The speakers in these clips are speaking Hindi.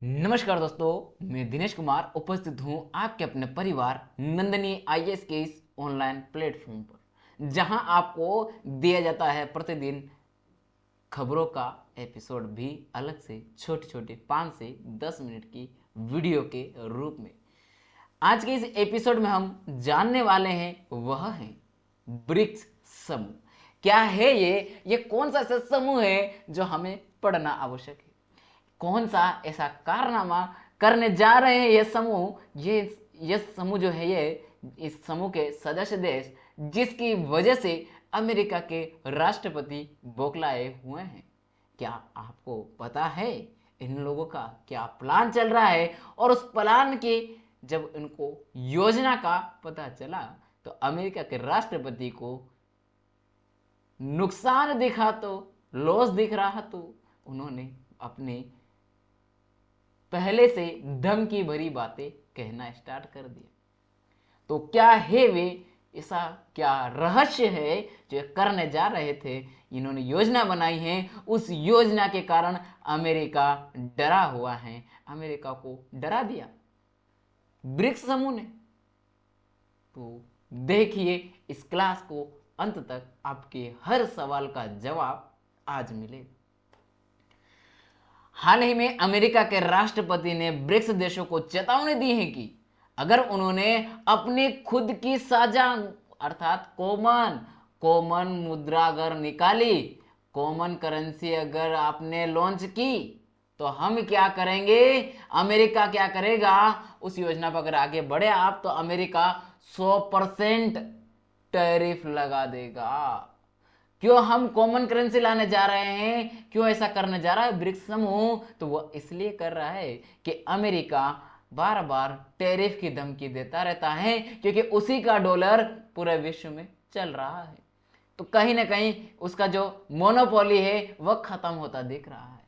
नमस्कार दोस्तों, मैं दिनेश कुमार उपस्थित हूं आपके अपने परिवार नंदनी आईएएस के इस ऑनलाइन प्लेटफॉर्म पर, जहां आपको दिया जाता है प्रतिदिन खबरों का एपिसोड भी अलग से छोटे छोटे 5 से 10 मिनट की वीडियो के रूप में। आज के इस एपिसोड में हम जानने वाले हैं वह है ब्रिक्स समूह। क्या है ये कौन सा ऐसा समूह है जो हमें पढ़ना आवश्यक है? कौन सा ऐसा कारनामा करने जा रहे हैं ये समूह? ये समूह जो है, ये इस समूह के सदस्य देश जिसकी वजह से अमेरिका के राष्ट्रपति बौखलाए हुए हैं। क्या आपको पता है इन लोगों का क्या प्लान चल रहा है? और उस प्लान की जब इनको योजना का पता चला तो अमेरिका के राष्ट्रपति को नुकसान दिखा तो लॉस दिख रहा, तो उन्होंने अपने पहले से धमकी भरी बातें कहना स्टार्ट कर दिया। तो क्या है वे, ऐसा क्या रहस्य है जो करने जा रहे थे? इन्होंने योजना बनाई है, उस योजना के कारण अमेरिका डरा हुआ है, अमेरिका को डरा दिया ब्रिक्स समूह ने। तो देखिए इस क्लास को अंत तक, आपके हर सवाल का जवाब आज मिलेगा। हाल ही में अमेरिका के राष्ट्रपति ने ब्रिक्स देशों को चेतावनी दी है कि अगर उन्होंने अपनी खुद की साझा अर्थात कॉमन मुद्रा अगर निकाली, कॉमन करेंसी अगर आपने लॉन्च की, तो हम क्या करेंगे, अमेरिका क्या करेगा, उस योजना पर अगर आगे बढ़े आप तो अमेरिका 100% टैरिफ लगा देगा। क्यों हम कॉमन करेंसी लाने जा रहे हैं, क्यों ऐसा करने जा रहा है ब्रिक्स समूह? तो वो इसलिए कर रहा है कि अमेरिका बार बार टैरिफ की धमकी देता रहता है, क्योंकि उसी का डॉलर पूरे विश्व में चल रहा है। तो कहीं ना कहीं उसका जो मोनोपोली है वह खत्म होता दिख रहा है।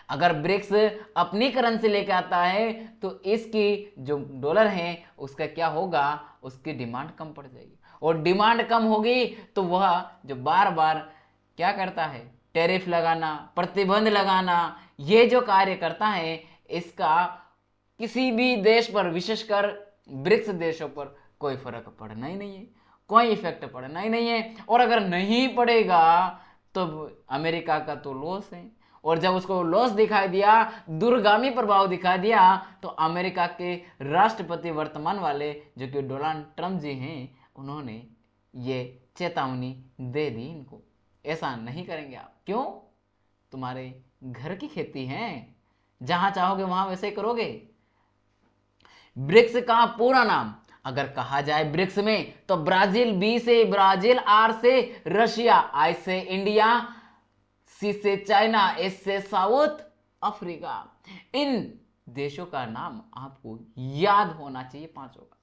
अगर ब्रिक्स अपनी करेंसी लेके आता है तो इसकी जो डॉलर है उसका क्या होगा, उसकी डिमांड कम पड़ जाएगी, और डिमांड कम होगी तो वह जो बार बार क्या करता है, टैरिफ लगाना, प्रतिबंध लगाना, ये जो कार्य करता है, इसका किसी भी देश पर, विशेषकर ब्रिक्स देशों पर कोई फर्क पड़ना ही नहीं है, कोई इफेक्ट पड़ना ही नहीं है। और अगर नहीं पड़ेगा तो अमेरिका का तो लॉस है, और जब उसको लॉस दिखाई दिया, दूरगामी प्रभाव दिखाई दिया, तो अमेरिका के राष्ट्रपति वर्तमान वाले जो कि डोनाल्ड ट्रंप जी हैं, उन्होंने ये चेतावनी दे दी इनको, ऐसा नहीं करेंगे आप। क्यों? तुम्हारे घर की खेती है, जहां चाहोगे वहां वैसे ही करोगे। ब्रिक्स का पूरा नाम अगर कहा जाए ब्रिक्स में तो ब्राजील, बी से ब्राजील, आर से रशिया, आई से इंडिया, सी से चाइना, एस से साउथ अफ्रीका। इन देशों का नाम आपको याद होना चाहिए, पांचों का।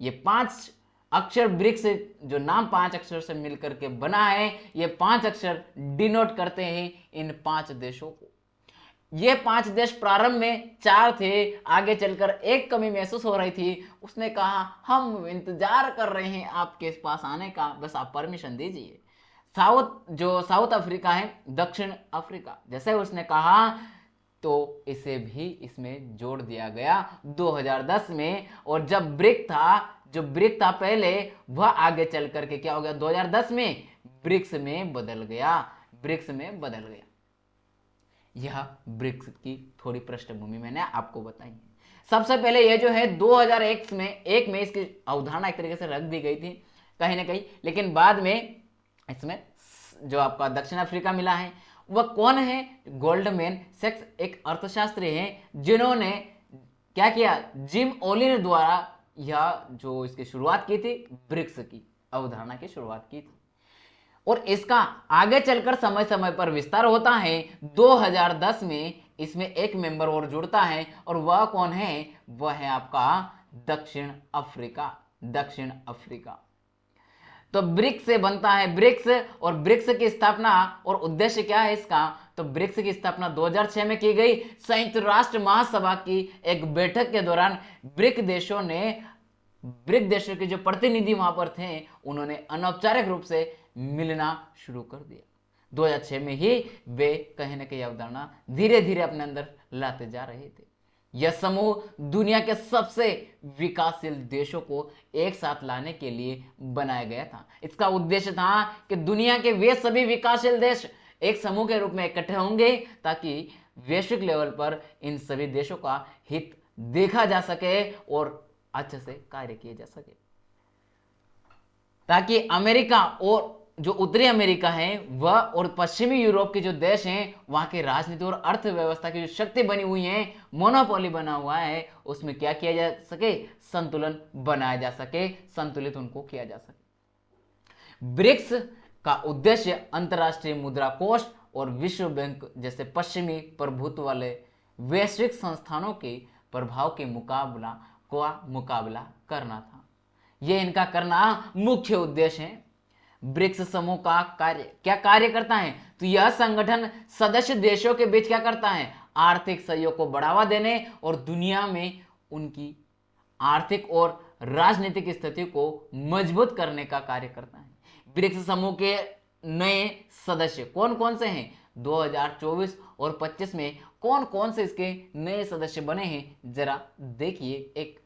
ये 5 अक्षर ब्रिक्स, जो नाम 5 अक्षर से मिलकर के बना है, ये 5 अक्षर डिनोट करते हैं इन 5 देशों को। ये 5 देश प्रारंभ में 4 थे, आगे चलकर एक कमी महसूस हो रही थी, उसने कहा हम इंतजार कर रहे हैं आपके पास आने का, बस आप परमिशन दीजिए। साउथ अफ्रीका है, दक्षिण अफ्रीका, जैसे उसने कहा तो इसे भी इसमें जोड़ दिया गया 2010 में। और जब जो ब्रिक था पहले, वह आगे चल करके क्या हो गया, 2010 में ब्रिक्स में बदल गया, ब्रिक्स में बदल गया। यह ब्रिक्स की थोड़ी पृष्ठभूमि मैंने आपको बताई है। सबसे पहले यह जो है 2001 में इसकी अवधारणा एक तरीके से रख दी गई थी कहीं ना कहीं, लेकिन बाद में इसमें जो आपका दक्षिण अफ्रीका मिला है, वह कौन है, गोल्डमैन सैक्स एक अर्थशास्त्री हैं, जिन्होंने क्या किया, जिम ओलिन द्वारा यह जो इसकी शुरुआत की थी, ब्रिक्स की अवधारणा की शुरुआत की थी। और इसका आगे चलकर समय समय पर विस्तार होता है। 2010 में इसमें एक मेंबर और जुड़ता है, और वह कौन है, वह है आपका दक्षिण अफ्रीका। तो ब्रिक्स से बनता है ब्रिक्स, और ब्रिक्स की स्थापना और उद्देश्य क्या है इसका, तो ब्रिक्स की स्थापना 2006 में की गई संयुक्त राष्ट्र महासभा की एक बैठक के दौरान। ब्रिक देशों के जो प्रतिनिधि वहां पर थे, उन्होंने अनौपचारिक रूप से मिलना शुरू कर दिया। 2006 में ही वे कहीं ना कहीं अवधारणा धीरे धीरे अपने अंदर लाते जा रहे थे। यह समूह दुनिया के सबसे विकासशील देशों को एक साथ लाने के लिए बनाया गया था। इसका उद्देश्य था कि दुनिया के वे सभी विकासशील देश एक समूह के रूप में इकट्ठे होंगे ताकि वैश्विक लेवल पर इन सभी देशों का हित देखा जा सके और अच्छे से कार्य किए जा सके, ताकि अमेरिका और जो उत्तरी अमेरिका है वह और पश्चिमी यूरोप के जो देश हैं वहां के राजनीति और अर्थव्यवस्था की जो शक्ति बनी हुई है, मोनोपोली बना हुआ है, उसमें क्या किया जा सके, संतुलन बनाया जा सके, संतुलित उनको किया जा सके। ब्रिक्स का उद्देश्य अंतर्राष्ट्रीय मुद्रा कोष और विश्व बैंक जैसे पश्चिमी प्रभुत्व वाले वैश्विक संस्थानों के प्रभाव के मुकाबला करना था। यह इनका करना मुख्य उद्देश्य है। ब्रिक्स समूह का क्या कार्य करता है, तो यह संगठन सदस्य देशों के बीच क्या करता है, आर्थिक सहयोग को बढ़ावा देने और दुनिया में उनकी आर्थिक और राजनीतिक स्थिति को मजबूत करने का कार्य करता है। ब्रिक्स समूह के नए सदस्य कौन कौन से हैं, 2024 और 25 में कौन कौन से इसके नए सदस्य बने हैं, जरा देखिए एक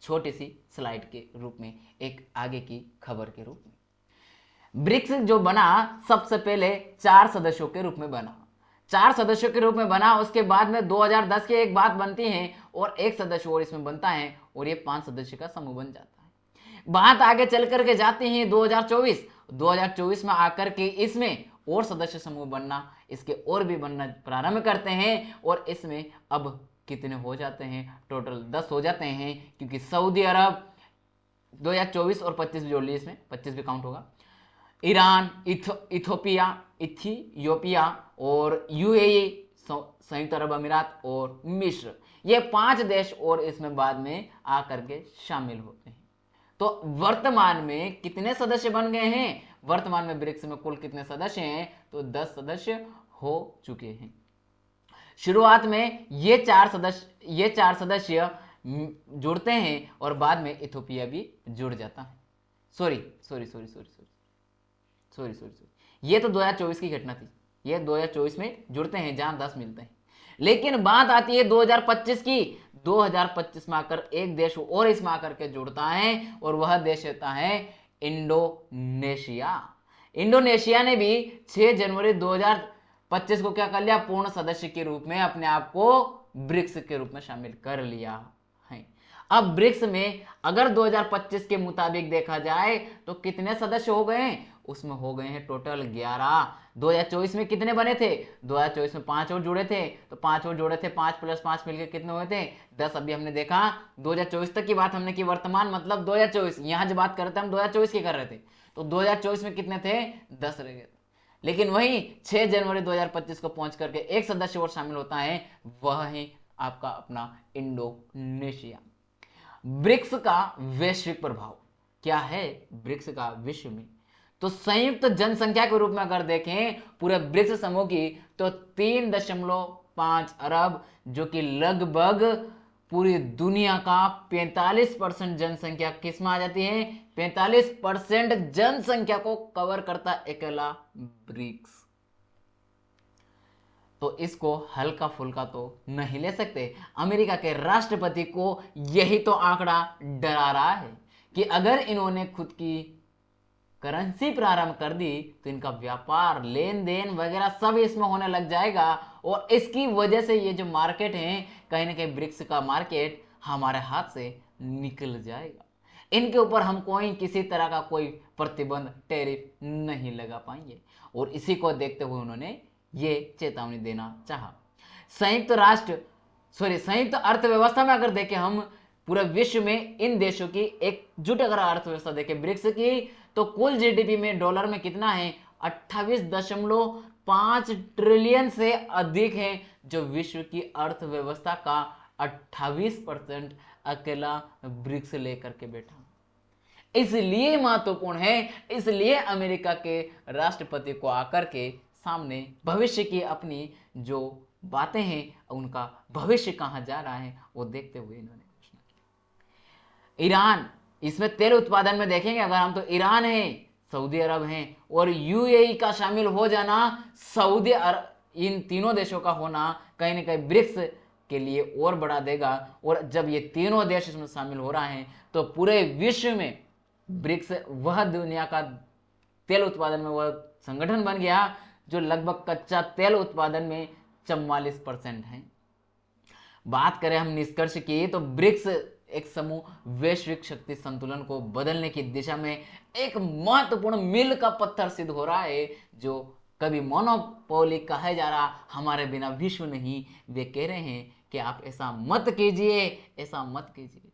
छोटी सी स्लाइड के रूप में, एक आगे की खबर के रूप में। ब्रिक्स जो बना सबसे पहले 4 सदस्यों के रूप में बना, 4 सदस्यों के रूप में बना। उसके बाद में 2010 की एक बात बनती है और एक सदस्य और इसमें बनता है और ये 5 सदस्य का समूह बन जाता है। बात आगे चल करके जाती है 2024 में आकर के इसमें और सदस्य समूह बनना, इसके और भी बनना प्रारंभ करते हैं और इसमें अब कितने हो जाते हैं, टोटल 10 हो जाते हैं, क्योंकि सऊदी अरब 2024 और 25 जोड़ लिए, इसमें 25 भी काउंट होगा, ईरान, इथियोपिया और यूएई, संयुक्त अरब अमीरात और मिस्र, ये 5 देश और इसमें बाद में आकर के शामिल होते हैं। तो वर्तमान में कितने सदस्य बन गए हैं, वर्तमान में ब्रिक्स में कुल कितने सदस्य हैं, तो 10 सदस्य हो चुके हैं। शुरुआत में ये 4 सदस्य जुड़ते हैं और बाद में इथियोपिया भी जुड़ जाता है। सॉरी, ये तो 2024 की घटना थी, ये 2024 में जुड़ते हैं जहां 10 मिलते हैं। लेकिन बात आती है 2025 की, 2025 में आकर एक देश और इसमें आकर के जुड़ता है और वह देश होता है इंडोनेशिया। इंडोनेशिया ने भी 6 जनवरी 2025 को क्या कर लिया, पूर्ण सदस्य के रूप में अपने आप को ब्रिक्स के रूप में शामिल कर लिया है। अब ब्रिक्स में अगर 2025 के मुताबिक देखा जाए तो कितने सदस्य हो गए हैं, उसमें हो गए हैं टोटल 11। 2024 में कितने बने थे, 2024 में 5 और जुड़े थे, तो 5 और जोड़े थे, 5 + 5 मिलकर कितने हुए थे, 10। अभी हमने देखा 2024 तक की बात हमने की, वर्तमान मतलब 2024, यहां जो बात कर रहे थे हम 2024 की कर रहे थे, तो 2024 में कितने थे, 10 रह गए। लेकिन वही 6 जनवरी 2025 को पहुंच करके एक सदस्य और शामिल होता है, वह है आपका अपना इंडोनेशिया। ब्रिक्स का वैश्विक प्रभाव क्या है, ब्रिक्स का विश्व में, तो संयुक्त जनसंख्या के रूप में अगर देखें पूरे ब्रिक्स समूह की, तो 3.5 अरब, जो कि लगभग पूरी दुनिया का 45% जनसंख्या किस में आ जाती है, 45% जनसंख्या को कवर करता अकेला ब्रिक्स। तो इसको हल्का फुल्का तो नहीं ले सकते। अमेरिका के राष्ट्रपति को यही तो आंकड़ा डरा रहा है कि अगर इन्होंने खुद की करेंसी प्रारंभ कर दी तो इनका व्यापार, लेन देन वगैरह सब इसमें होने लग जाएगा और इसकी वजह से ये जो मार्केट है, कहीं ना कहीं ब्रिक्स का मार्केट हमारे हाथ से निकल जाएगा। इनके ऊपर हम किसी तरह का कोई प्रतिबंध, टैरिफ नहीं लगा पाएंगे और इसी को देखते हुए उन्होंने ये चेतावनी देना चाहा। संयुक्त अर्थव्यवस्था में अगर देखें हम पूरे विश्व में इन देशों की एकजुट अगर अर्थव्यवस्था देखें ब्रिक्स की, तो कुल जीडीपी में डॉलर में कितना है, 28.5 ट्रिलियन से अधिक है, जो विश्व की अर्थव्यवस्था का 28% अकेला ब्रिक्स लेकर के बैठा। इसलिए महत्वपूर्ण है, इसलिए अमेरिका के राष्ट्रपति को आकर के सामने भविष्य की अपनी जो बातें हैं, उनका भविष्य कहां जा रहा है वो देखते हुए इन्होंने घोषणा की। ईरान, इसमें तेल उत्पादन में देखेंगे अगर हम, तो ईरान है, सऊदी अरब है और यूएई का शामिल हो जाना, सऊदी अरब, इन तीनों देशों का होना कहीं ना कहीं ब्रिक्स के लिए और बढ़ा देगा। और जब ये तीनों देश इसमें शामिल हो रहे हैं तो पूरे विश्व में ब्रिक्स वह दुनिया का तेल उत्पादन में वह संगठन बन गया जो लगभग कच्चा तेल उत्पादन में 44% है। बात करें हम निष्कर्ष की तो ब्रिक्स एक समूह वैश्विक शक्ति संतुलन को बदलने की दिशा में एक महत्वपूर्ण मील का पत्थर सिद्ध हो रहा है। जो कभी मोनोपोली कहा जा रहा हमारे बिना विश्व नहीं, वे कह रहे हैं कि आप ऐसा मत कीजिए, ऐसा मत कीजिए।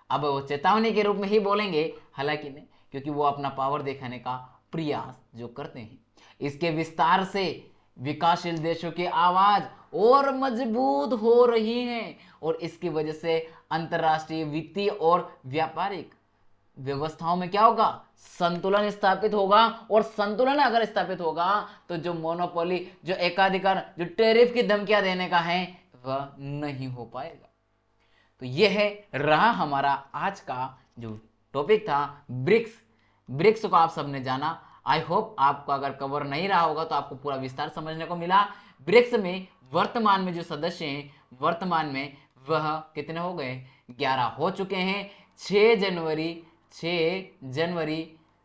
अब वो चेतावनी के रूप में ही बोलेंगे, हालांकि नहीं, क्योंकि वो अपना पावर दिखाने का प्रयास जो करते हैं। इसके विस्तार से विकासशील देशों की आवाज और मजबूत हो रही है और इसकी वजह से अंतरराष्ट्रीय वित्तीय और व्यापारिक व्यवस्थाओं में क्या होगा, संतुलन स्थापित होगा। और संतुलन अगर स्थापित होगा तो जो मोनोपोली, जो एकाधिकार, जो टैरिफ की धमकियां देने का है वह नहीं हो पाएगा। तो यह रहा हमारा आज का जो टॉपिक था ब्रिक्स। ब्रिक्स को आप सबने जाना। आई होप आपको अगर कवर नहीं रहा होगा तो आपको पूरा विस्तार समझने को मिला। ब्रिक्स में वर्तमान में जो सदस्य हैं, वर्तमान में वह कितने हो गए, 11 हो चुके हैं। 6 जनवरी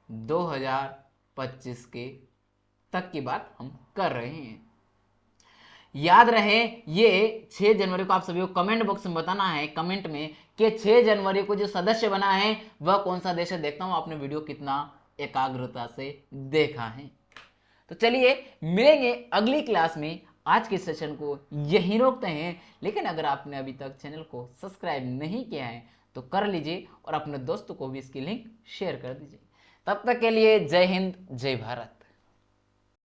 2025 के तक की बात हम कर रहे हैं। याद रहे ये 6 जनवरी को आप सभी को कमेंट बॉक्स में बताना है, कमेंट में, कि 6 जनवरी को जो सदस्य बना है वह कौन सा देश है। देखता हूं आपने वीडियो कितना एकाग्रता से देखा है। तो चलिए मिलेंगे अगली क्लास में। आज के सेशन को यहीं रोकते हैं, लेकिन अगर आपने अभी तक चैनल को सब्सक्राइब नहीं किया है तो कर लीजिए और अपने दोस्तों को भी इसकी लिंक शेयर कर दीजिए। तब तक के लिए जय हिंद, जय भारत।